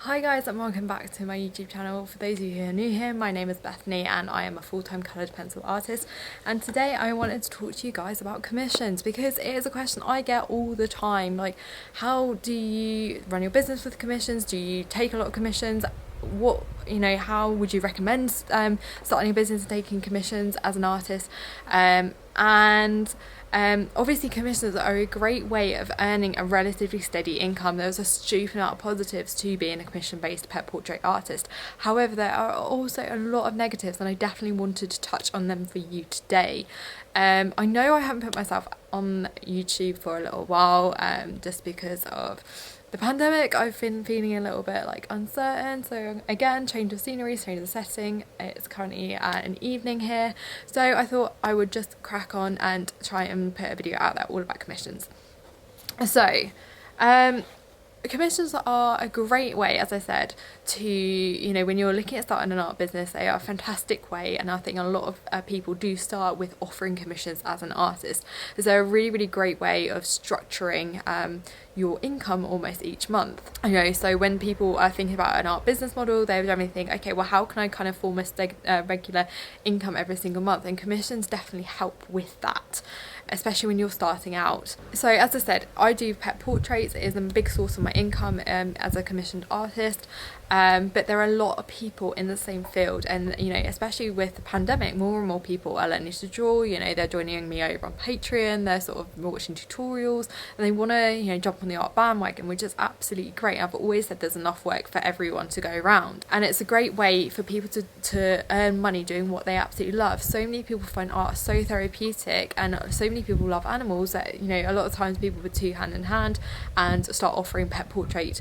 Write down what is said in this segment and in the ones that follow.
Hi guys, and welcome back to my YouTube channel. For those of you who are new here, my name is Bethany and I am a full-time coloured pencil artist, and today I wanted to talk to you guys about commissions because it is a question I get all the time. Like, how do you run your business with commissions? Do you take a lot of commissions? How would you recommend starting a business and taking commissions as an artist? Obviously commissions are a great way of earning a relatively steady income. There's a stupid amount of positives to being a commission-based pet portrait artist. However, there are also a lot of negatives, and I definitely wanted to touch on them for you today. I know I haven't put myself on YouTube for a little while, just because of the pandemic. I've been feeling a little bit like uncertain, so again, change of scenery, change of setting. It's currently an evening here, so I thought I would just crack on and try and put a video out there all about commissions. So commissions are a great way, as I said, to, when you're looking at starting an art business, they are a fantastic way, and I think a lot of people do start with offering commissions as an artist. They're a really, really great way of structuring your income almost each month. So when people are thinking about an art business model, they would definitely think, okay, well, how can I kind of form a regular income every single month? And commissions definitely help with that, especially when you're starting out. So as I said, I do pet portraits. It is a big source of my income as a commissioned artist. But there are a lot of people in the same field, and especially with the pandemic, more and more people are learning to draw. They're joining me over on Patreon, they're sort of watching tutorials, and they want to jump on the art bandwagon, which is absolutely great. I've always said there's enough work for everyone to go around, and it's a great way for people to earn money doing what they absolutely love. So many people find art so therapeutic, and so many people love animals that a lot of times people would do hand in hand and start offering pet portrait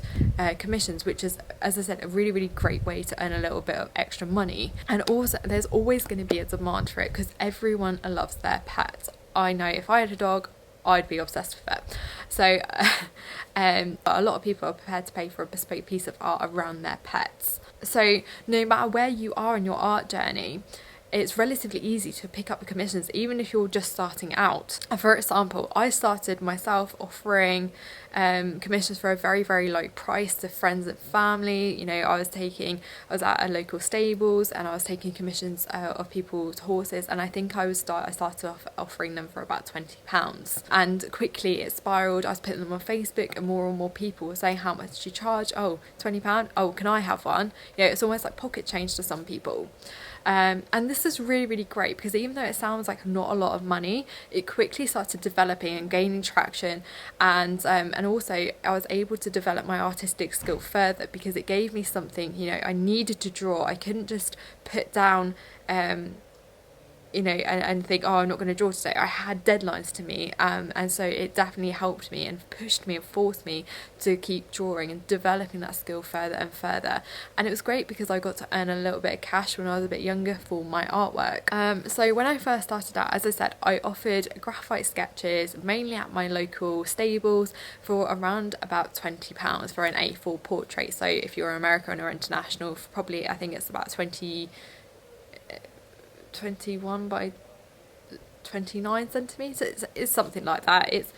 commissions, which is, as I said, a really, really great way to earn a little bit of extra money. And also there's always going to be a demand for it because everyone loves their pets. I know if I had a dog, I'd be obsessed with it. So but a lot of people are prepared to pay for a bespoke piece of art around their pets. So no matter where you are in your art journey, it's relatively easy to pick up the commissions, even if you're just starting out. For example, I started myself offering commissions for a very, very low price to friends and family. I was at a local stables, and I was taking commissions of people's horses, and I think I started off offering them for about £20, and quickly it spiraled. I was putting them on Facebook, and more people were saying, how much do you charge? Oh, £20. Oh, can I have one? It's almost like pocket change to some people. And this is really, really great because even though it sounds like not a lot of money, it quickly started developing and gaining traction, and also I was able to develop my artistic skill further because it gave me something. I needed to draw. I couldn't just put down and think, oh, I'm not going to draw today. I had deadlines to meet, and so it definitely helped me and pushed me and forced me to keep drawing and developing that skill further and further. And it was great because I got to earn a little bit of cash when I was a bit younger for my artwork. So when I first started out, as I said, I offered graphite sketches mainly at my local stables for around about £20 for an A4 portrait. So if you're American or international, probably I think it's about 21 by 29 centimeters. It's something like that. It's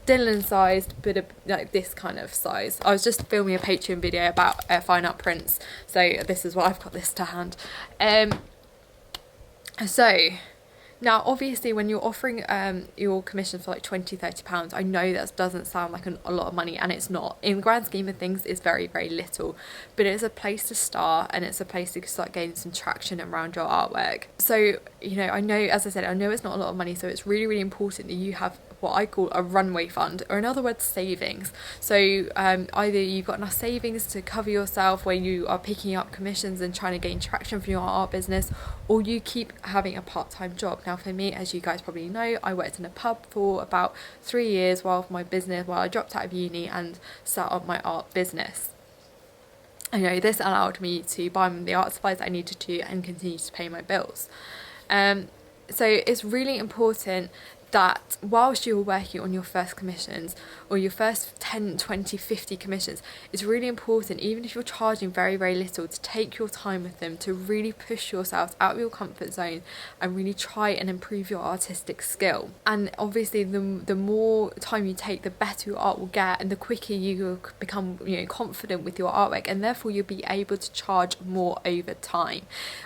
Dylan sized, but like this kind of size. I was just filming a Patreon video about fine art prints, so this is why I've got this to hand. So now, obviously, when you're offering your commission for like £20-30, I know that doesn't sound like a lot of money, and it's not. In the grand scheme of things, it's very, very little. But it's a place to start, and it's a place to start gaining some traction around your artwork. So, I know, as I said, I know it's not a lot of money, so it's really, really important that you have what I call a runway fund, or in other words, savings. So either you've got enough savings to cover yourself when you are picking up commissions and trying to gain traction for your art business, or you keep having a part-time job. Now for me, as you guys probably know, I worked in a pub for about 3 years while I dropped out of uni and set up my art business. This allowed me to buy the art supplies I needed to and continue to pay my bills. So it's really important that whilst you're working on your first commissions or your first 10, 20, 50 commissions, it's really important, even if you're charging very, very little, to take your time with them, to really push yourself out of your comfort zone and really try and improve your artistic skill. And obviously the more time you take, the better your art will get, and the quicker you will become, you know, confident with your artwork, and therefore you'll be able to charge more over time.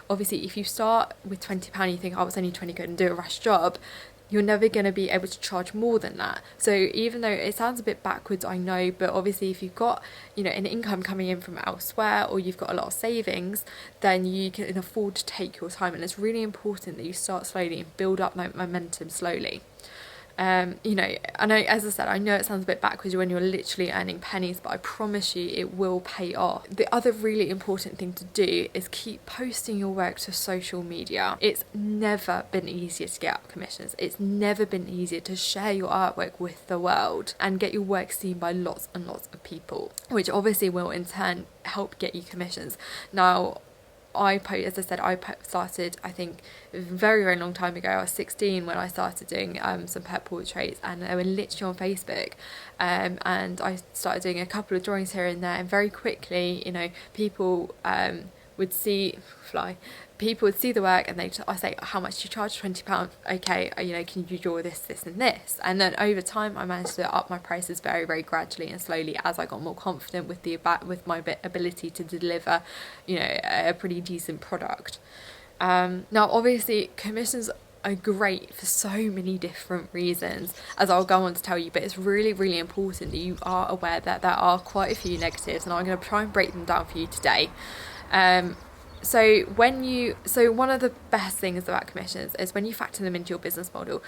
Obviously, if you start with £20, you think, oh, it's only 20 quid and do a rush job, you're never going to be able to charge more than that. So even though it sounds a bit backwards, I know, but obviously if you've got, you know, an income coming in from elsewhere, or you've got a lot of savings, then you can afford to take your time. And it's really important that you start slowly and build up that momentum slowly. You know, I know, as I said, I know it sounds a bit backwards when you're literally earning pennies, but I promise you it will pay off. The other really important thing to do is keep posting your work to social media. It's never been easier to get up commissions. It's never been easier to share your artwork with the world and get your work seen by lots and lots of people, which obviously will in turn help get you commissions. Now, as I said, I started, I think, a very, very long time ago. I was 16 when I started doing some pet portraits, and they were literally on Facebook, and I started doing a couple of drawings here and there, and very quickly, you know, people would see the work, and I say, how much do you charge? £20. Okay, you know, can you draw this, this and this? And then over time I managed to up my prices very, very gradually and slowly as I got more confident with my ability to deliver, you know, a pretty decent product. Now obviously commissions are great for so many different reasons, as I'll go on to tell you, but it's really, really important that you are aware that there are quite a few negatives, and I'm going to try and break them down for you today. So one of the best things about commissions is when you factor them into your business model,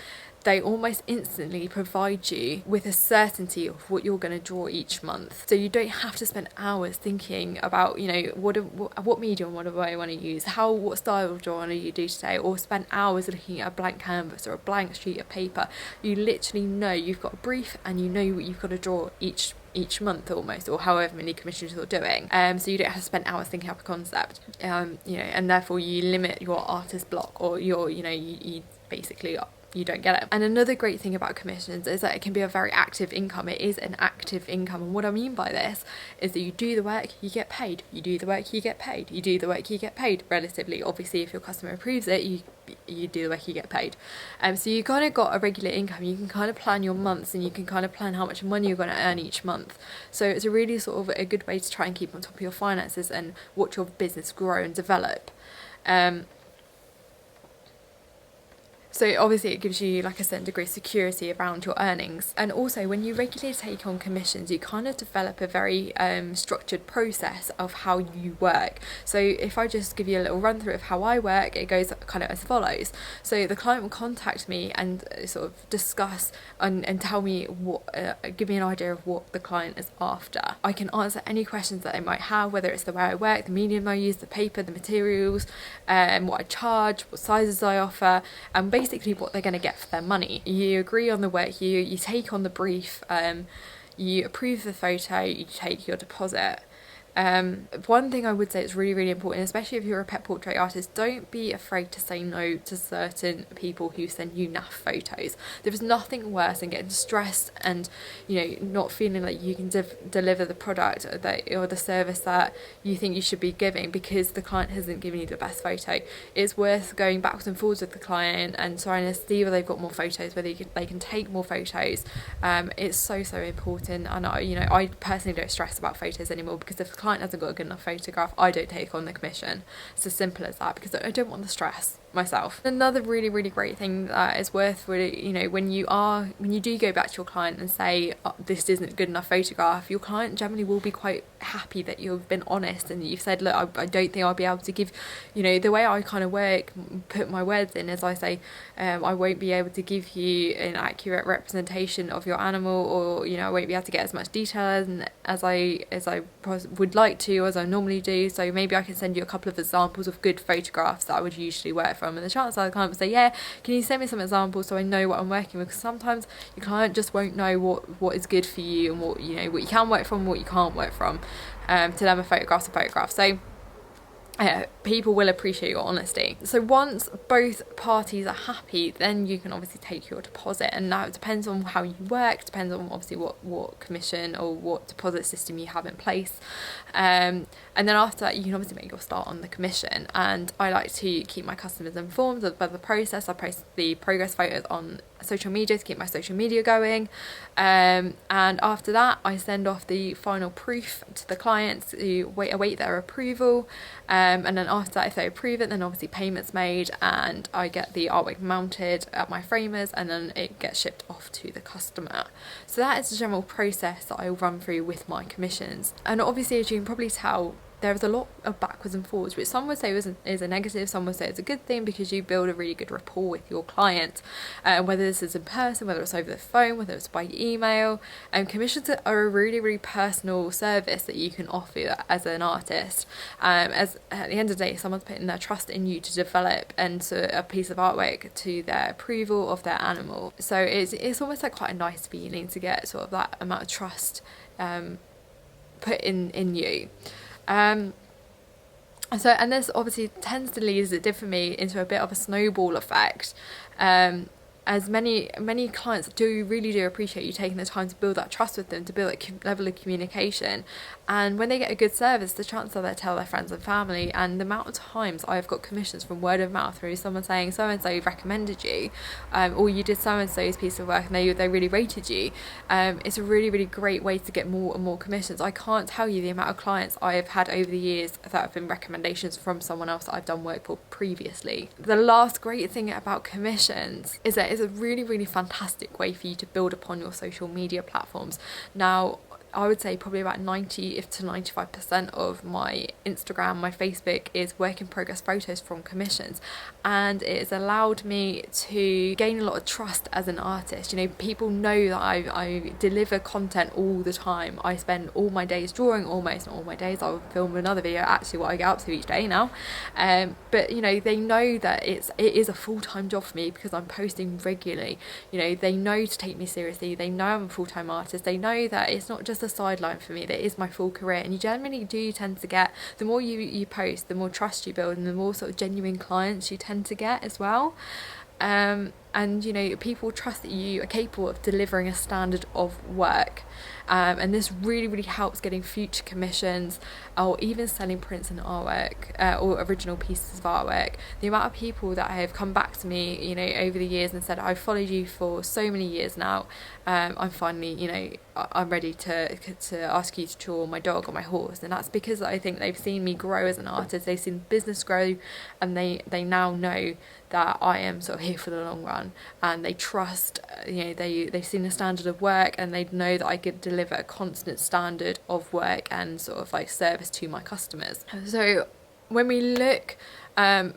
they almost instantly provide you with a certainty of what you're going to draw each month. So you don't have to spend hours thinking about, you know, what medium, what do I want to use, what style of drawing do you do today, or spend hours looking at a blank canvas or a blank sheet of paper. You literally know you've got a brief, and you know what you've got to draw each month almost, or however many commissions you're doing, so you don't have to spend hours thinking up a concept, you know, and therefore you limit your artist block, or you basically you don't get it. And another great thing about commissions is that it can be a very active income. It is an active income, and what I mean by this is that you do the work, you get paid, you do the work, you get paid, you do the work, you get paid, relatively. Obviously if your customer approves it, you do the work, you get paid. So you kind of got a regular income. You can kind of plan your months, and you can kind of plan how much money you're going to earn each month. So it's a really sort of a good way to try and keep on top of your finances and watch your business grow and develop. So obviously it gives you, like a certain degree of security around your earnings. And also when you regularly take on commissions, you kind of develop a very structured process of how you work. So if I just give you a little run through of how I work, it goes kind of as follows. So the client will contact me and sort of discuss and tell me give me an idea of what the client is after. I can answer any questions that they might have, whether it's the way I work, the medium I use, the paper, the materials, what I charge, what sizes I offer, and basically what they're going to get for their money. You agree on the work, you take on the brief, you approve the photo, you take your deposit. One thing I would say is really, really important, especially if you're a pet portrait artist, don't be afraid to say no to certain people who send you naff photos. There is nothing worse than getting stressed and, you know, not feeling like you can deliver the product or the service that you think you should be giving because the client hasn't given you the best photo. It's worth going backwards and forwards with the client and trying to see whether they've got more photos, whether they can take more photos. It's so important, and I personally don't stress about photos anymore, because if the client hasn't got a good enough photograph, I don't take on the commission. It's as simple as that, because I don't want the stress myself. Another really, really great thing that is worth really, you know, when you do go back to your client and say, oh, this isn't a good enough photograph, your client generally will be quite happy that you've been honest and that you've said, look, I don't think I'll be able to give, you know, the way I kind of work, put my words in, as I say, I won't be able to give you an accurate representation of your animal, or, you know, I won't be able to get as much detail as I would like to, as I normally do. So maybe I can send you a couple of examples of good photographs that I would usually work from, and the chances are the client will say, yeah, can you send me some examples so I know what I'm working with? Because sometimes your client just won't know what is good for you, and what you can work from, what you can't work from. To them, a photograph's a photograph. So people will appreciate your honesty. So once both parties are happy, then you can obviously take your deposit, and now it depends on how you work, depends on obviously what commission or what deposit system you have in place, and then after that you can obviously make your start on the commission. And I like to keep my customers informed of the process. I post the progress photos on social media to keep my social media going, and after that I send off the final proof to the clients to await their approval, and then after that, if they approve it, then obviously payments made and I get the artwork mounted at my framers, and then it gets shipped off to the customer. So that is the general process that I run through with my commissions. And obviously, as you can probably tell, there's a lot of backwards and forwards, which some would say is a negative, some would say it's a good thing, because you build a really good rapport with your client, whether this is in person, whether it's over the phone, whether it's by email. Commissions are a really, really personal service that you can offer as an artist. As at the end of the day, someone's putting their trust in you to develop into a piece of artwork to their approval of their animal. So it's almost like quite a nice feeling to get sort of that amount of trust put in you. And this obviously tends to lead, as it did for me, into a bit of a snowball effect, as many clients really do appreciate you taking the time to build that trust with them, to build that level of communication. And when they get a good service, the chances are they'll tell their friends and family. And the amount of times I've got commissions from word of mouth through someone saying so and so recommended you, or you did so and so's piece of work and they really rated you. It's a really, really great way to get more and more commissions. I can't tell you the amount of clients I have had over the years that have been recommendations from someone else that I've done work for previously. The last great thing about commissions is that it's a really, really fantastic way for you to build upon your social media platforms. Now, I would say probably about 90 to 95% of my Instagram, my Facebook is work in progress photos from commissions, and it has allowed me to gain a lot of trust as an artist. You know, people know that I deliver content all the time. I spend all my days drawing, almost not all my days. I'll film another video, actually what I get up to each day now, but you know, they know that it is a full-time job for me because I'm posting regularly. You know, they know to take me seriously, they know I'm a full-time artist, they know that it's not just a sideline for me, that is my full career. And you generally do tend to get, the more you post, the more trust you build, and the more sort of genuine clients you tend to get as well. And you know, people trust that you are capable of delivering a standard of work, and this really, really helps getting future commissions, or even selling prints and artwork, or original pieces of artwork. The amount of people that have come back to me, you know, over the years and said, I've followed you for so many years now, I'm finally, you know, I'm ready to ask you to draw my dog or my horse. And that's because I think they've seen me grow as an artist, they've seen business grow, and they now know that I am sort of here for the long run, and they trust, you know, they've seen the standard of work, and they know that I could deliver a constant standard of work and sort of like service to my customers. So when we look a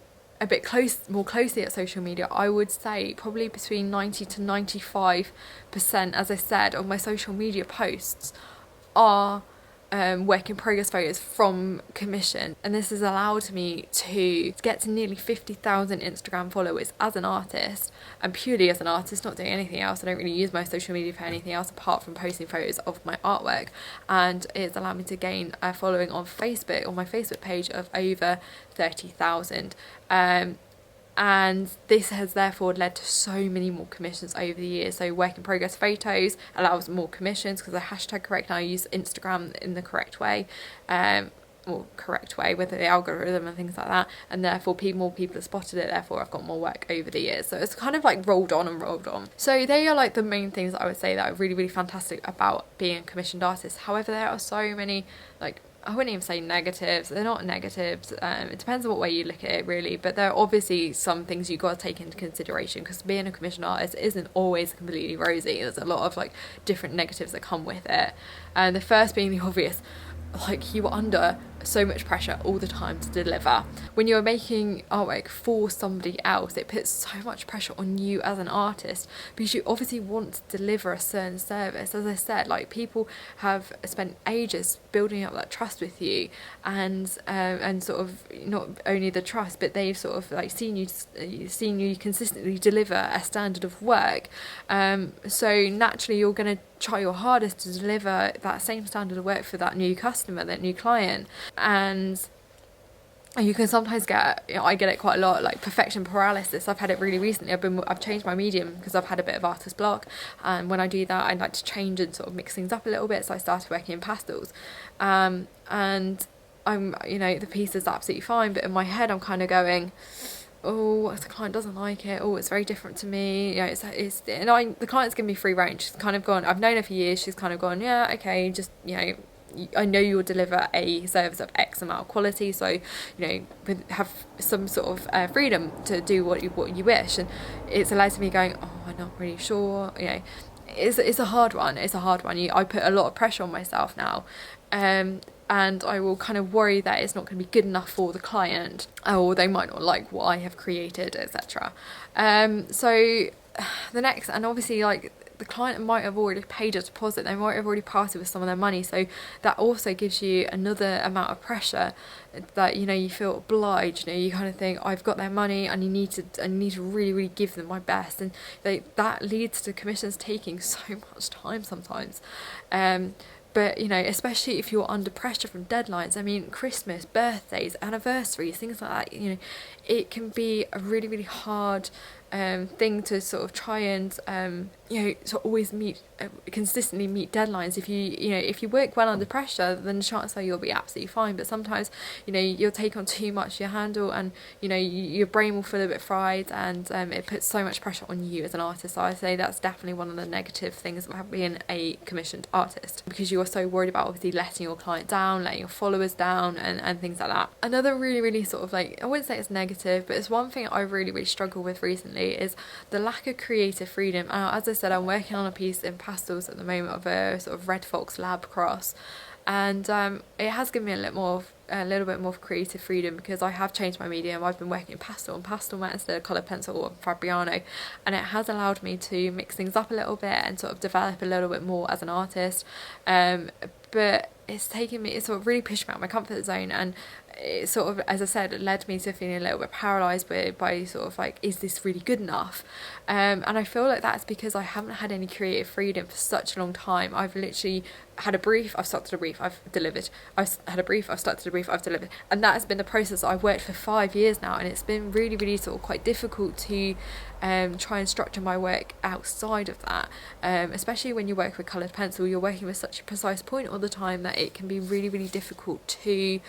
bit more closely at social media, I would say probably between 90 to 95%, as I said, of my social media posts are work in progress photos from commission, and this has allowed me to get to nearly 50,000 Instagram followers as an artist, and purely as an artist, not doing anything else. I don't really use my social media for anything else apart from posting photos of my artwork, and it's allowed me to gain a following on Facebook, on my Facebook page, of over 30,000. And this has therefore led to so many more commissions over the years. So work in progress photos allows more commissions because they're hashtag correct, and I use Instagram in the correct way, with the algorithm and things like that, and therefore more people have spotted it, therefore I've got more work over the years. So it's kind of like rolled on. So they are like the main things that I would say that are really, really fantastic about being a commissioned artist. However, there are so many, like, I wouldn't even say negatives. They're not negatives. It depends on what way you look at it, really. But there are obviously some things you've got to take into consideration, because being a commissioned artist isn't always completely rosy. There's a lot of like different negatives that come with it. And the first being the obvious, like, you are under so much pressure all the time to deliver. When you're making artwork for somebody else, it puts so much pressure on you as an artist, because you obviously want to deliver a certain service. As I said, like, people have spent ages building up that trust with you, and sort of not only the trust, but they've sort of like seen you consistently deliver a standard of work. So naturally you're going to try your hardest to deliver that same standard of work for that new customer, that new client. And And you can sometimes get, I get it quite a lot, like perfection paralysis. I've had it really recently. I've changed my medium because I've had a bit of artist block, and when I do that, I like to change and sort of mix things up a little bit. So I started working in pastels, and I'm, the piece is absolutely fine, but in my head I'm kind of going, oh, the client doesn't like it. Oh, it's very different to me. The client's given me free range. She's kind of gone, I've known her for years. She's kind of gone, yeah, okay, just, I know you'll deliver a service of X amount of quality, so have some sort of freedom to do what you wish. And it's allowed to me going, oh, I'm not really sure. It's a hard one. I put a lot of pressure on myself now, and I will kind of worry that it's not going to be good enough for the client, or they might not like what I have created, etc. So the next, and obviously, like, the client might have already paid a deposit, they might have already parted with some of their money, so that also gives you another amount of pressure that you feel obliged. You kind of think, I've got their money and I need to really, really give them my best, and that leads to commissions taking so much time sometimes. But, especially if you're under pressure from deadlines, I mean, Christmas, birthdays, anniversaries, things like that, it can be a really, really hard thing to sort of try and, to always consistently meet deadlines. If you work well under pressure, then chances are you'll be absolutely fine. But sometimes, you'll take on too much to your handle, and, your brain will feel a bit fried, and it puts so much pressure on you as an artist. So I'd say that's definitely one of the negative things about being a commissioned artist, because you are so worried about obviously letting your client down, letting your followers down, and things like that. Another really, really sort of, like, I wouldn't say it's negative, but it's one thing I really, really struggle with recently is the lack of creative freedom. As I said, I'm working on a piece in pastels at the moment of a sort of red fox lab cross, and it has given me a little bit more creative freedom, because I have changed my medium. I've been working in pastel mat instead of coloured pencil or Fabriano, and it has allowed me to mix things up a little bit and sort of develop a little bit more as an artist. But it's sort of really pushed me out of my comfort zone, and it sort of, as I said, it led me to feeling a little bit paralysed by sort of like, is this really good enough? And I feel like that's because I haven't had any creative freedom for such a long time. I've literally had a brief, I've started a brief, I've delivered. I've had a brief, I've started a brief, I've delivered. And that has been the process. I've worked for 5 years now, and it's been really, really sort of quite difficult to try and structure my work outside of that. Especially when you work with coloured pencil, you're working with such a precise point all the time that it can be really, really difficult to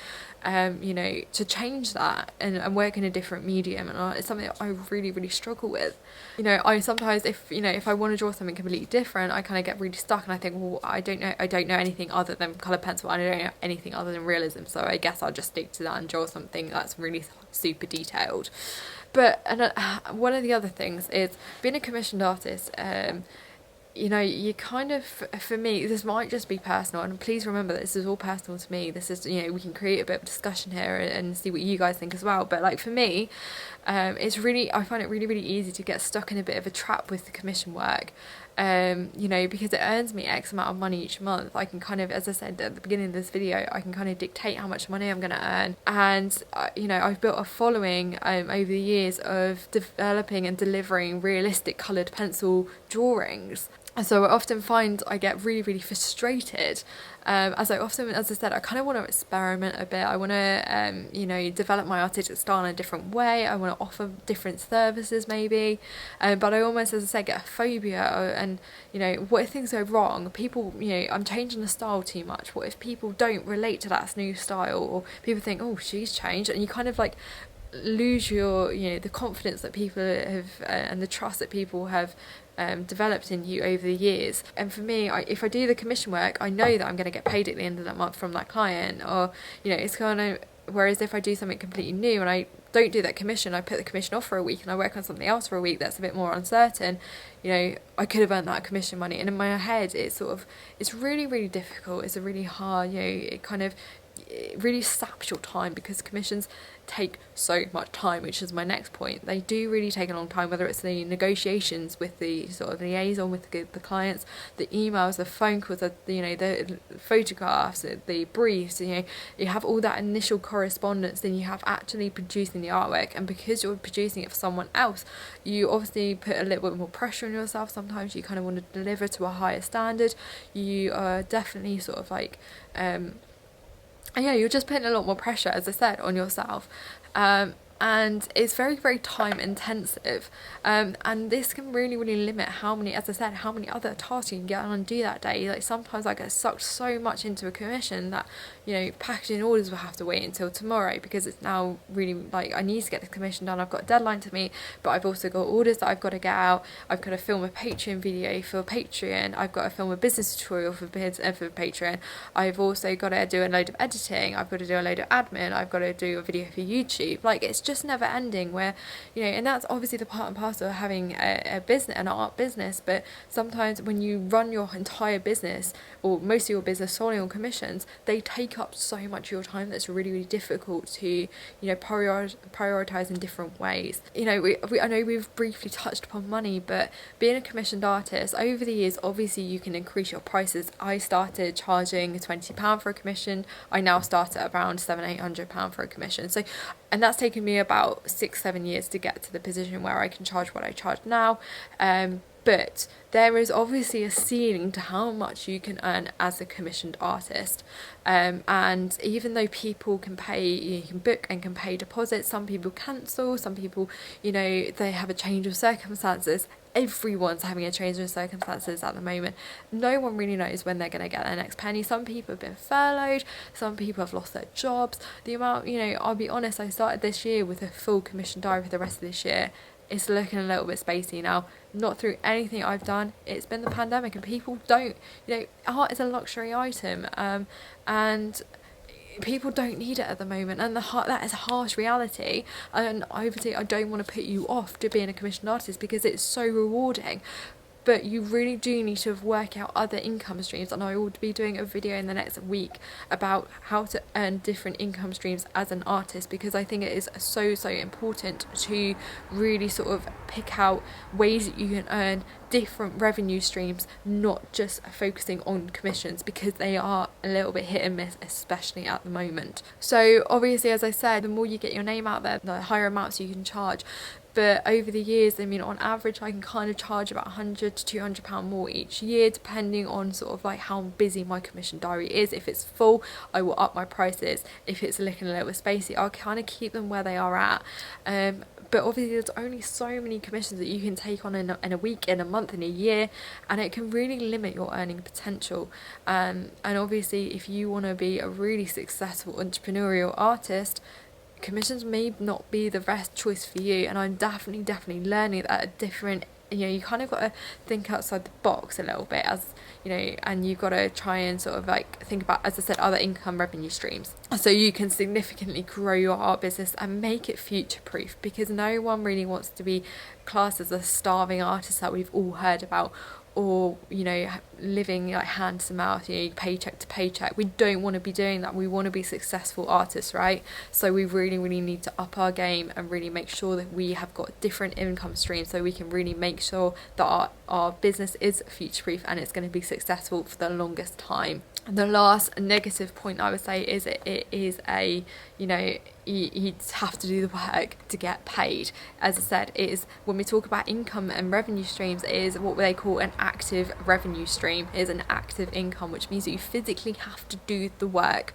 to change that and work in a different medium. And it's something that I really, really struggle with. I sometimes, if I want to draw something completely different, I kind of get really stuck, and I think, well, I don't know anything other than coloured pencil, I don't know anything other than realism, so I guess I'll just stick to that and draw something that's really super detailed. But one of the other things is being a commissioned artist. You kind of, for me, this might just be personal, and please remember that this is all personal to me. This is, we can create a bit of discussion here and see what you guys think as well. But like, for me, I find it really, really easy to get stuck in a bit of a trap with the commission work. Because it earns me X amount of money each month. I can kind of, as I said at the beginning of this video, I can kind of dictate how much money I'm going to earn. And, I've built a following over the years of developing and delivering realistic coloured pencil drawings. And so I often find I get really, really frustrated, as I said, I kind of want to experiment a bit. I want to, develop my artistic style in a different way. I want to offer different services maybe, but I almost, as I said, get a phobia. And, what if things go wrong? People, I'm changing the style too much. What if people don't relate to that new style, or people think, oh, she's changed, and you kind of like lose your, the confidence that people have and the trust that people have developed in you over the years. And for me, if I do the commission work, I know that I'm going to get paid at the end of that month from that client, or it's kind of, whereas if I do something completely new and I don't do that commission, I put the commission off for a week and I work on something else for a week that's a bit more uncertain, I could have earned that commission money. And in my head, it's really, really difficult. It's a really hard, it really saps your time, because commissions take so much time, which is my next point. They do really take a long time, whether it's the negotiations with the sort of liaison with the clients, the emails, the phone calls, the photographs, the briefs, you have all that initial correspondence, then you have actually producing the artwork. And because you're producing it for someone else, you obviously put a little bit more pressure on yourself. Sometimes you kind of want to deliver to a higher standard. You are definitely sort of like And yeah, you're just putting a lot more pressure, as I said, on yourself. And it's very, very time intensive. And this can really, really limit how many, as I said, how many other tasks you can get on and do that day. Like sometimes I get sucked so much into a commission that, you know, packaging orders will have to wait until tomorrow because it's now really like I need to get the commission done. I've got a deadline to meet, but I've also got orders that I've got to get out. I've got to film a Patreon video for Patreon. I've got to film a business tutorial for Patreon. I've also got to do a load of editing. I've got to do a load of admin. I've got to do a video for YouTube. Like it's just never ending where, you know, and that's obviously the part and parcel of having a business, an art business. But sometimes when you run your entire business or most of your business solely on commissions, they take up so much of your time that's really, really difficult to, you know, prioritize in different ways. You know, I know we've briefly touched upon money, but being a commissioned artist over the years, obviously you can increase your prices. I started charging £20 for a commission. I now start at around £700-800 for a commission. So, and that's taken me about 6-7 years to get to the position where I can charge what I charge now. But there is obviously a ceiling to how much you can earn as a commissioned artist. And even though people can pay, you can book and can pay deposits, some people cancel, some people, you know, they have a change of circumstances. Everyone's having a change of circumstances at the moment. No one really knows when they're going to get their next penny. Some people have been furloughed, some people have lost their jobs. The amount, you know, I'll be honest, I started this year with a full commission diary for the rest of this year. It's looking a little bit spacey now. Not through anything I've done. It's been the pandemic and people don't, you know, art is a luxury item, and people don't need it at the moment, and that is a harsh reality. And obviously I don't want to put you off to being a commissioned artist because it's so rewarding, but you really do need to work out other income streams. And I will be doing a video in the next week about how to earn different income streams as an artist, because I think it is so important to really sort of pick out ways that you can earn different revenue streams, not just focusing on commissions, because they are a little bit hit and miss, especially at the moment. So obviously, as I said, the more you get your name out there, the higher amounts you can charge. But over the years, I mean, on average, I can kind of charge about £100 to £200 more each year, depending on sort of like how busy my commission diary is. If it's full, I will up my prices. If it's looking a little bit spacey, I'll kind of keep them where they are at. But obviously there's only so many commissions that you can take on in a week, in a month, in a year, and it can really limit your earning potential. And obviously if you want to be a really successful entrepreneurial artist, commissions may not be the best choice for you. And I'm definitely learning that at different, you know, you kind of got to think outside the box a little bit, as you know, and you've got to try and sort of like think about, as I said, other income revenue streams, so you can significantly grow your art business and make it future proof, because no one really wants to be classed as a starving artist that we've all heard about, or, you know, living like hand to mouth, you know, paycheck to paycheck. We don't want to be doing that. We want to be successful artists, right? So we really need to up our game and really make sure that we have got different income streams, so we can really make sure that our business is future proof and it's going to be successful for the longest time. And the last negative point I would say is it is a, you know, you have to do the work to get paid. As I said, it is, when we talk about income and revenue streams, it is what they call an active revenue stream. It is an active income, which means that you physically have to do the work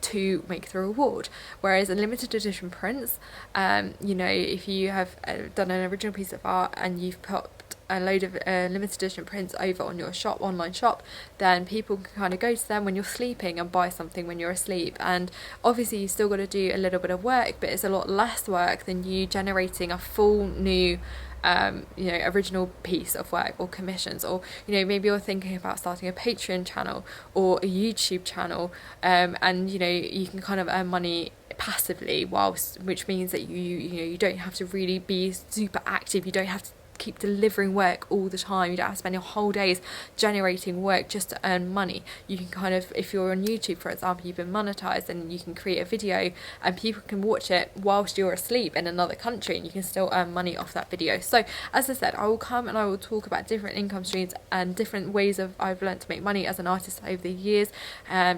to make the reward. Whereas a limited edition prints, you know, if you have done an original piece of art and you've put a load of limited edition prints over on your online shop, then people can kind of go to them when you're sleeping and buy something when you're asleep. And obviously you still got to do a little bit of work, but it's a lot less work than you generating a full new you know, original piece of work or commissions. Or, you know, maybe you're thinking about starting a Patreon channel or a YouTube channel, and you know, you can kind of earn money passively, which means that you know, you don't have to really be super active. You don't have to keep delivering work all the time. You don't have to spend your whole days generating work just to earn money. You can kind of, if you're on YouTube, for example, you've been monetized, and you can create a video and people can watch it whilst you're asleep in another country, and you can still earn money off that video. So as I said, I will come and I will talk about different income streams and different ways I've learned to make money as an artist over the years,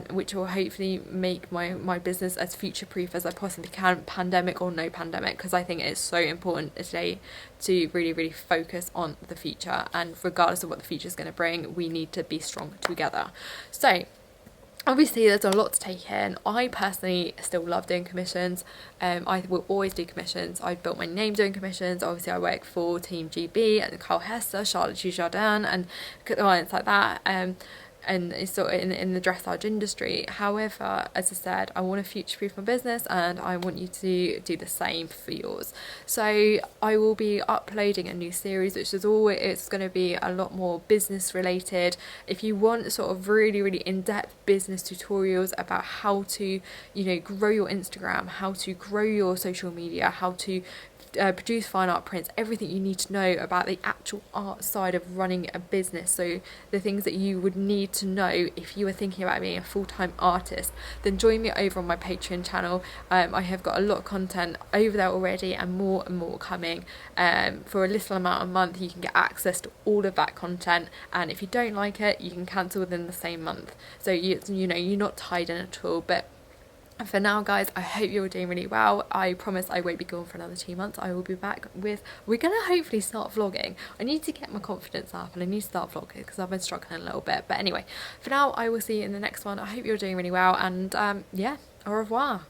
which will hopefully make my business as future proof as I possibly can, pandemic or no pandemic, because I think it is so important today to really focus on the future, and regardless of what the future is going to bring, we need to be strong together. So Obviously there's a lot to take in. I personally still love doing commissions. I will always do commissions. I've built my name doing commissions. Obviously I work for Team GB and Carl Hester, Charlotte Dujardin and clients like that, and it's sort of in the dressage industry. However, as I said, I want to future-proof my business, and I want you to do the same for yours. So I will be uploading a new series, which is always, it's going to be a lot more business related. If you want sort of really, really in-depth business tutorials about how to, you know, grow your Instagram, how to grow your social media, how to produce fine art prints, everything you need to know about the actual art side of running a business, so the things that you would need to know if you were thinking about being a full-time artist, then join me over on my Patreon channel. I have got a lot of content over there already, and more coming. For a little amount a month you can get access to all of that content, and if you don't like it you can cancel within the same month, so you know, you're not tied in at all. But for now, guys, I hope you're doing really well. I promise I won't be gone for another 2 months. I will be back with, we're going to hopefully start vlogging. I need to get my confidence up and I need to start vlogging because I've been struggling a little bit. But anyway, for now, I will see you in the next one. I hope you're doing really well, and yeah, au revoir.